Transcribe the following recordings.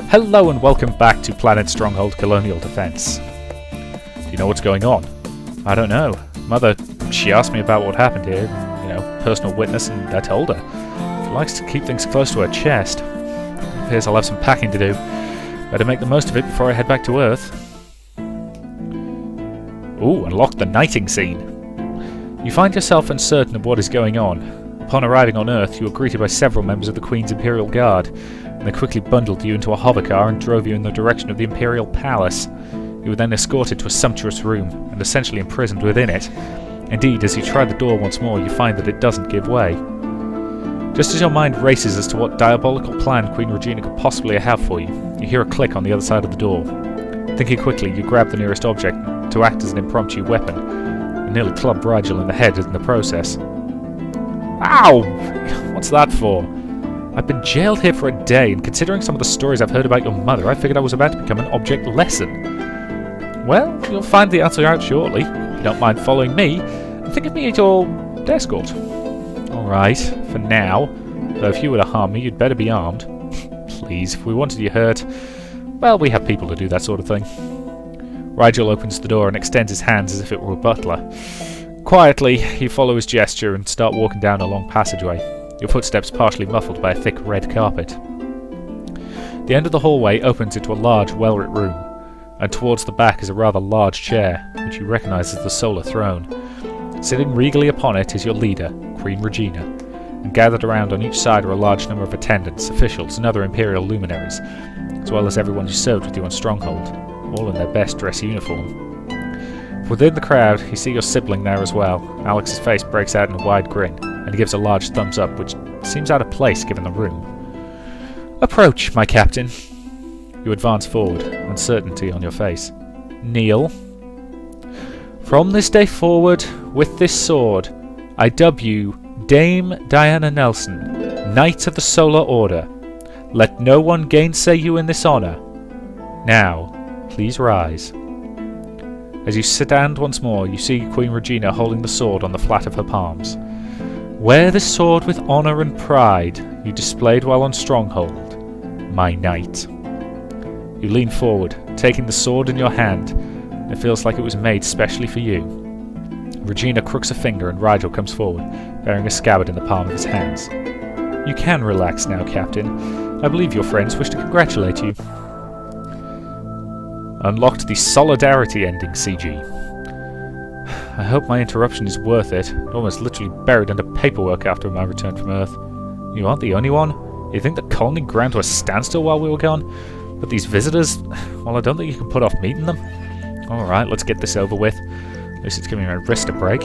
Hello and welcome back to Planet Stronghold Colonial Defence. Do you know what's going on? I don't know. Mother, she asked me about what happened here, personal witness, and I told her. She likes to keep things close to her chest. It appears I'll have some packing to do. Better make the most of it before I head back to Earth. Ooh, unlock the knighting scene. You find yourself uncertain of what is going on. Upon arriving on Earth, you are greeted by several members of the Queen's Imperial Guard, and they quickly bundled you into a hovercar and drove you in the direction of the Imperial Palace. You were then escorted to a sumptuous room, and essentially imprisoned within it. Indeed, as you try the door once more, you find that it doesn't give way. Just as your mind races as to what diabolical plan Queen Regina could possibly have for you, you hear a click on the other side of the door. Thinking quickly, you grab the nearest object to act as an impromptu weapon, and nearly club Rigel in the head in the process. Ow! What's that for? I've been jailed here for a day, and considering some of the stories I've heard about your mother, I figured I was about to become an object lesson. Well, you'll find the answer out shortly. If you don't mind following me, and think of me as your escort. Alright, for now. Though if you were to harm me, you'd better be armed. Please, if we wanted you hurt, well, we have people to do that sort of thing. Rigel opens the door and extends his hands as if it were a butler. Quietly, you follow his gesture and start walking down a long passageway, your footsteps partially muffled by a thick red carpet. The end of the hallway opens into a large, well-lit room, and towards the back is a rather large chair, which you recognise as the Solar Throne. Sitting regally upon it is your leader, Queen Regina, and gathered around on each side are a large number of attendants, officials, and other Imperial luminaries, as well as everyone who served with you on Stronghold, all in their best dress uniform. Within the crowd, you see your sibling there as well. Alex's face breaks out in a wide grin, and he gives a large thumbs up, which seems out of place given the room. Approach, my captain. You advance forward, uncertainty on your face. Kneel. From this day forward, with this sword, I dub you Dame Diana Nelson, Knight of the Solar Order. Let no one gainsay you in this honour. Now, please rise. As you stand once more, you see Queen Regina holding the sword on the flat of her palms. Wear this sword with honour and pride you displayed while on Stronghold, my knight. You lean forward, taking the sword in your hand. It feels like it was made specially for you. Regina crooks a finger and Rigel comes forward, bearing a scabbard in the palm of his hands. You can relax now, Captain. I believe your friends wish to congratulate you. Unlocked the Solidarity ending, CG. I hope my interruption is worth it. Almost literally buried under paperwork after my return from Earth. You aren't the only one. You think the colony ground to a standstill while we were gone? But these visitors, well, I don't think you can put off meeting them. Alright, let's get this over with. At least it's giving my wrist a break.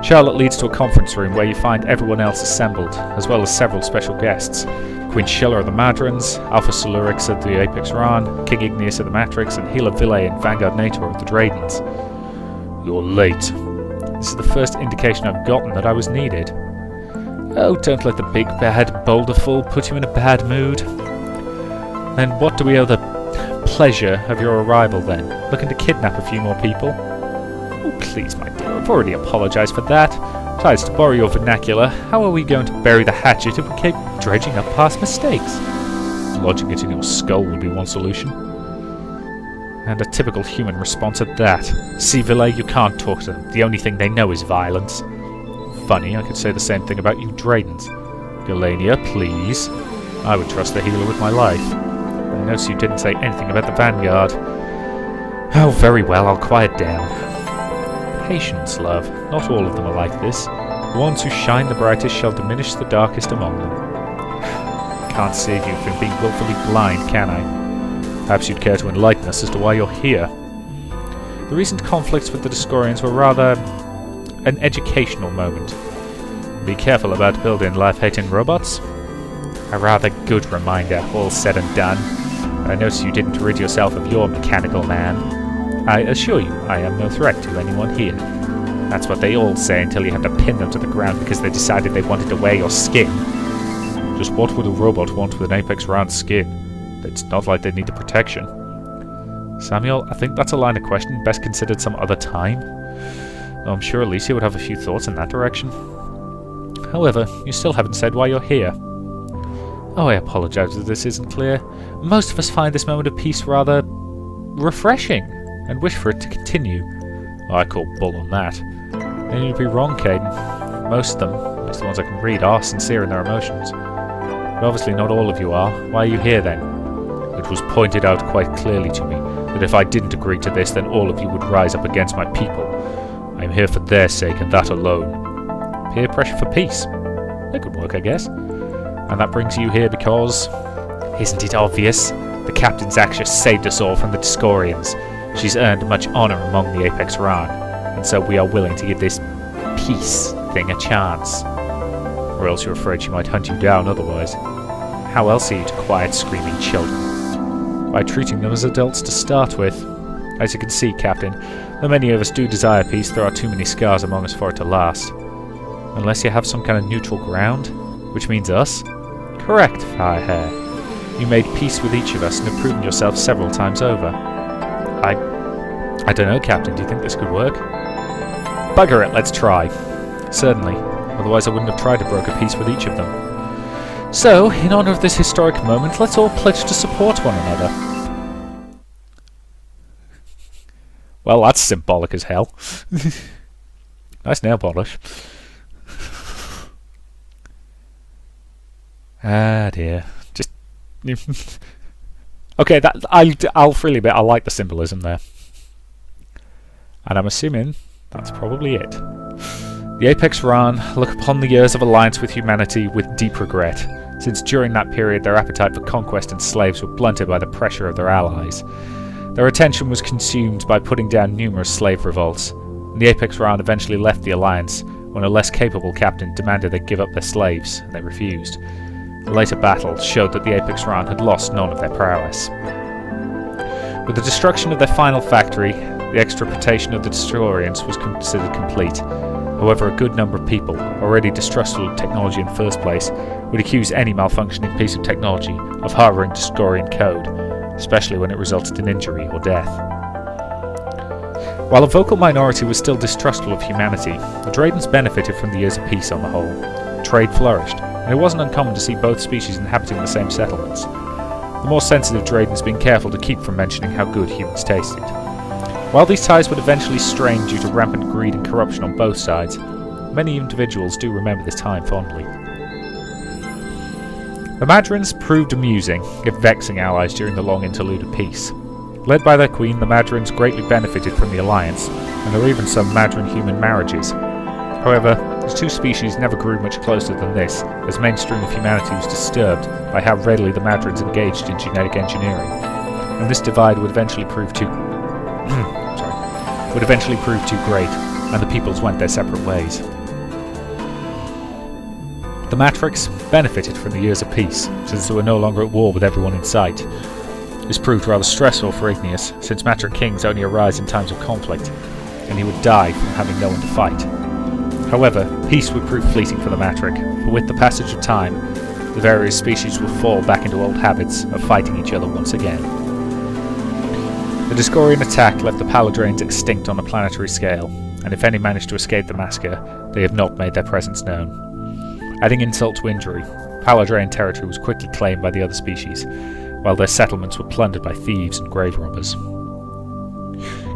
Charlotte leads to a conference room where you find everyone else assembled, as well as several special guests. Queen Shilla of the Madrons, Alpha Solurix of the Apex Ran, King Igneous of the Matrix, and Hela Vile and Vanguard Nator of the Dradens. You're late. This is the first indication I've gotten that I was needed. Oh, don't let the big bad boulderful put you in a bad mood. Then what do we owe the pleasure of your arrival then? Looking to kidnap a few more people? Oh, please, my dear, I've already apologised for that. Besides, to borrow your vernacular, how are we going to bury the hatchet if we keep dredging up past mistakes? Lodging it in your skull would be one solution. And a typical human response at that. See, Vile, you can't talk to them. The only thing they know is violence. Funny, I could say the same thing about you Dradens. Galania, please. I would trust the healer with my life. I notice you didn't say anything about the Vanguard. Oh, very well, I'll quiet down. Patience, love. Not all of them are like this. The ones who shine the brightest shall diminish the darkest among them. Can't save you from being willfully blind, can I? Perhaps you'd care to enlighten us as to why you're here. The recent conflicts with the Discorians were rather an educational moment. Be careful about building life-hating robots. A rather good reminder, all said and done. I notice you didn't rid yourself of your mechanical man. I assure you, I am no threat to anyone here. That's what they all say until you have to pin them to the ground because they decided they wanted to wear your skin. Just what would a robot want with an Apex Round skin? It's not like they need the protection. Samuel, I think that's a line of question best considered some other time. Though I'm sure Alicia would have a few thoughts in that direction. However, you still haven't said why you're here. Oh, I apologise if this isn't clear. Most of us find this moment of peace rather refreshing, and wish for it to continue. Oh, I call bull on that. And you'd be wrong, Caden. Most of them, at least the ones I can read, are sincere in their emotions. But obviously not all of you are. Why are you here then? It was pointed out quite clearly to me that if I didn't agree to this, then all of you would rise up against my people. I am here for their sake and that alone. Peer pressure for peace. That could work, I guess. And that brings you here because... Isn't it obvious? The Captain's Axis saved us all from the Discorians. She's earned much honour among the Apex Ran, and so we are willing to give this peace thing a chance. Or else you're afraid she might hunt you down otherwise. How else are you to quiet screaming children? By treating them as adults to start with. As you can see, Captain, though many of us do desire peace, there are too many scars among us for it to last. Unless you have some kind of neutral ground, which means us? Correct, Firehair. You made peace with each of us and have proven yourself several times over. I don't know, Captain. Do you think this could work? Bugger it, let's try. Certainly. Otherwise I wouldn't have tried to broker peace with each of them. So, in honour of this historic moment, let's all pledge to support one another. Well, that's symbolic as hell. Nice nail polish. Ah dear. Just... Okay, I'll freely admit I like the symbolism there. And I'm assuming that's probably it. The Apex Ran look upon the years of alliance with humanity with deep regret, since during that period their appetite for conquest and slaves were blunted by the pressure of their allies. Their attention was consumed by putting down numerous slave revolts, and the Apex Ran eventually left the alliance when a less capable captain demanded they give up their slaves, and they refused. A later battle showed that the Apex Ran had lost none of their prowess. With the destruction of their final factory, the extirpation of the Destroyers was considered complete. However, a good number of people, already distrustful of technology in the first place, would accuse any malfunctioning piece of technology of harbouring Discorian code, especially when it resulted in injury or death. While a vocal minority was still distrustful of humanity, the Dradens benefited from the years of peace on the whole. Trade flourished, and it wasn't uncommon to see both species inhabiting the same settlements. The more sensitive Dradens being careful to keep from mentioning how good humans tasted. While these ties would eventually strain due to rampant greed and corruption on both sides, many individuals do remember this time fondly. The Madrins proved amusing, if vexing allies during the long interlude of peace. Led by their queen, the Madrins greatly benefited from the alliance, and there were even some Madrin-human marriages. However, the two species never grew much closer than this, as mainstream of humanity was disturbed by how readily the Madrins engaged in genetic engineering, and this divide would eventually prove too great, and the peoples went their separate ways. The Matrix benefited from the years of peace, since they were no longer at war with everyone in sight. This proved rather stressful for Igneous, since Matric Kings only arise in times of conflict, and he would die from having no one to fight. However, peace would prove fleeting for the Matric, for with the passage of time, the various species would fall back into old habits of fighting each other once again. The Discorian attack left the Paladrains extinct on a planetary scale, and if any managed to escape the massacre, they have not made their presence known. Adding insult to injury, Paladrain territory was quickly claimed by the other species, while their settlements were plundered by thieves and grave robbers.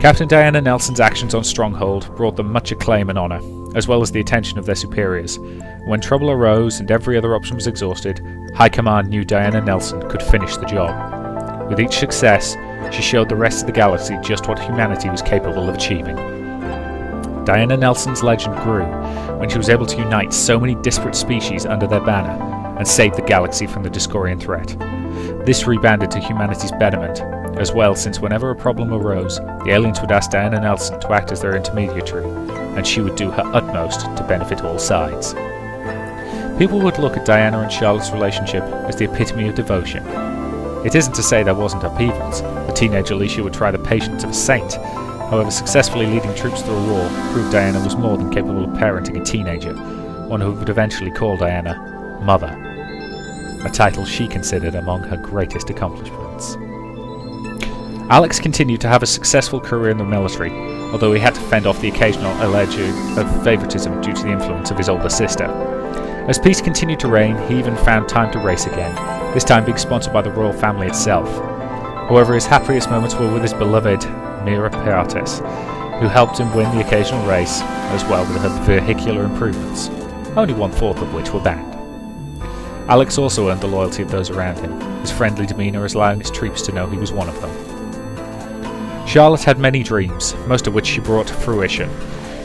Captain Diana Nelson's actions on Stronghold brought them much acclaim and honour, as well as the attention of their superiors. When trouble arose and every other option was exhausted, High Command knew Diana Nelson could finish the job. With each success, she showed the rest of the galaxy just what humanity was capable of achieving. Diana Nelson's legend grew when she was able to unite so many disparate species under their banner and save the galaxy from the Discorian threat. This rebounded to humanity's betterment, as well, since whenever a problem arose, the aliens would ask Diana Nelson to act as their intermediary, and she would do her utmost to benefit all sides. People would look at Diana and Charlotte's relationship as the epitome of devotion. It isn't to say there wasn't upheavals. The teenage Alicia would try the patience of a saint. However, successfully leading troops through a war proved Diana was more than capable of parenting a teenager, one who would eventually call Diana Mother, a title she considered among her greatest accomplishments. Alex continued to have a successful career in the military, although he had to fend off the occasional allege of favouritism due to the influence of his older sister. As peace continued to reign, he even found time to race again, this time being sponsored by the royal family itself. However, his happiest moments were with his beloved Mira Piatis, who helped him win the occasional race, as well with her vehicular improvements, only 1/4 of which were banned. Alex also earned the loyalty of those around him, his friendly demeanour allowing his troops to know he was one of them. Charlotte had many dreams, most of which she brought to fruition.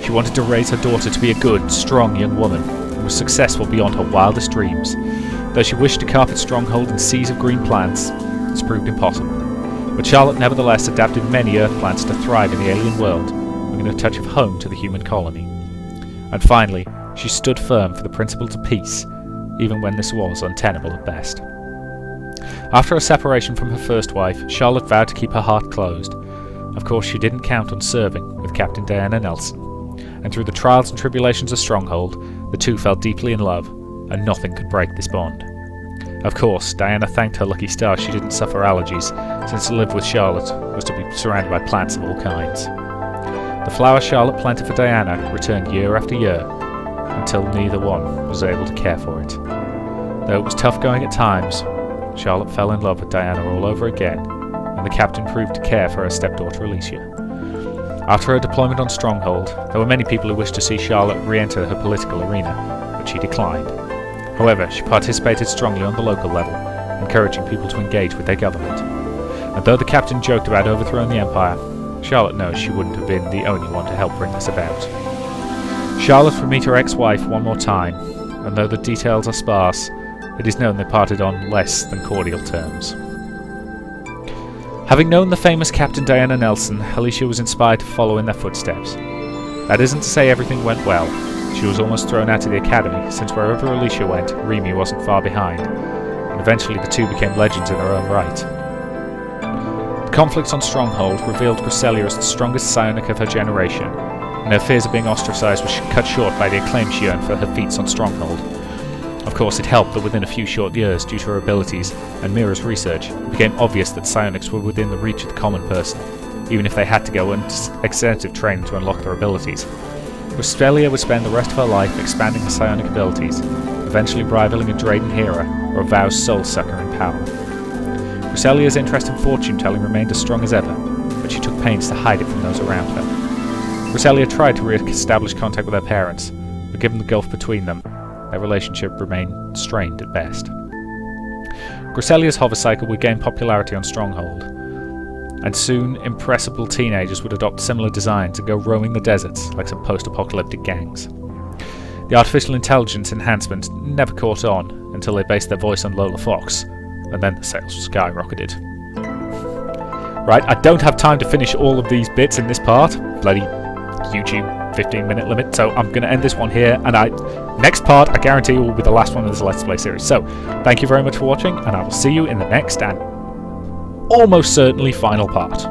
She wanted to raise her daughter to be a good, strong young woman, and was successful beyond her wildest dreams. Though she wished to carpet Stronghold in seas of green plants, this proved impossible. But Charlotte nevertheless adapted many Earth plants to thrive in the alien world, bringing a touch of home to the human colony. And finally, she stood firm for the principles of peace, even when this was untenable at best. After her separation from her first wife, Charlotte vowed to keep her heart closed. Of course, she didn't count on serving with Captain Diana Nelson, and through the trials and tribulations of Stronghold, the two fell deeply in love, and nothing could break this bond. Of course, Diana thanked her lucky stars she didn't suffer allergies, since to live with Charlotte was to be surrounded by plants of all kinds. The flowers Charlotte planted for Diana returned year after year, until neither one was able to care for it. Though it was tough going at times, Charlotte fell in love with Diana all over again, and the captain proved to care for her stepdaughter Alicia. After her deployment on Stronghold, there were many people who wished to see Charlotte re-enter her political arena, but she declined. However, she participated strongly on the local level, encouraging people to engage with their government. And though the captain joked about overthrowing the Empire, Charlotte knows she wouldn't have been the only one to help bring this about. Charlotte would meet her ex-wife one more time, and though the details are sparse, it is known they parted on less than cordial terms. Having known the famous Captain Diana Nelson, Alicia was inspired to follow in their footsteps. That isn't to say everything went well. She was almost thrown out of the academy, since wherever Alicia went, Remy wasn't far behind, and eventually the two became legends in their own right. The conflicts on Stronghold revealed Cresselia as the strongest psionic of her generation, and her fears of being ostracised were cut short by the acclaim she earned for her feats on Stronghold. Of course, it helped that within a few short years, due to her abilities and Mira's research, it became obvious that psionics were within the reach of the common person, even if they had to go into extensive training to unlock their abilities. Cresselia would spend the rest of her life expanding her psionic abilities, eventually rivaling a Drayden Hera or a Vow's soul sucker in power. Cresselia's interest in fortune-telling remained as strong as ever, but she took pains to hide it from those around her. Cresselia tried to re-establish contact with her parents, but given the gulf between them, their relationship remained strained at best. Cresselia's hover cycle would gain popularity on Stronghold, and soon impressible teenagers would adopt similar designs and go roaming the deserts like some post-apocalyptic gangs. The artificial intelligence enhancement never caught on until they based their voice on Lola Fox, and then the sales skyrocketed. Right, I don't have time to finish all of these bits in this part, bloody YouTube 15-minute limit, so I'm going to end this one here, and next part I guarantee will be the last one of this Let's Play series. So, thank you very much for watching, and I will see you in the next and almost certainly final part.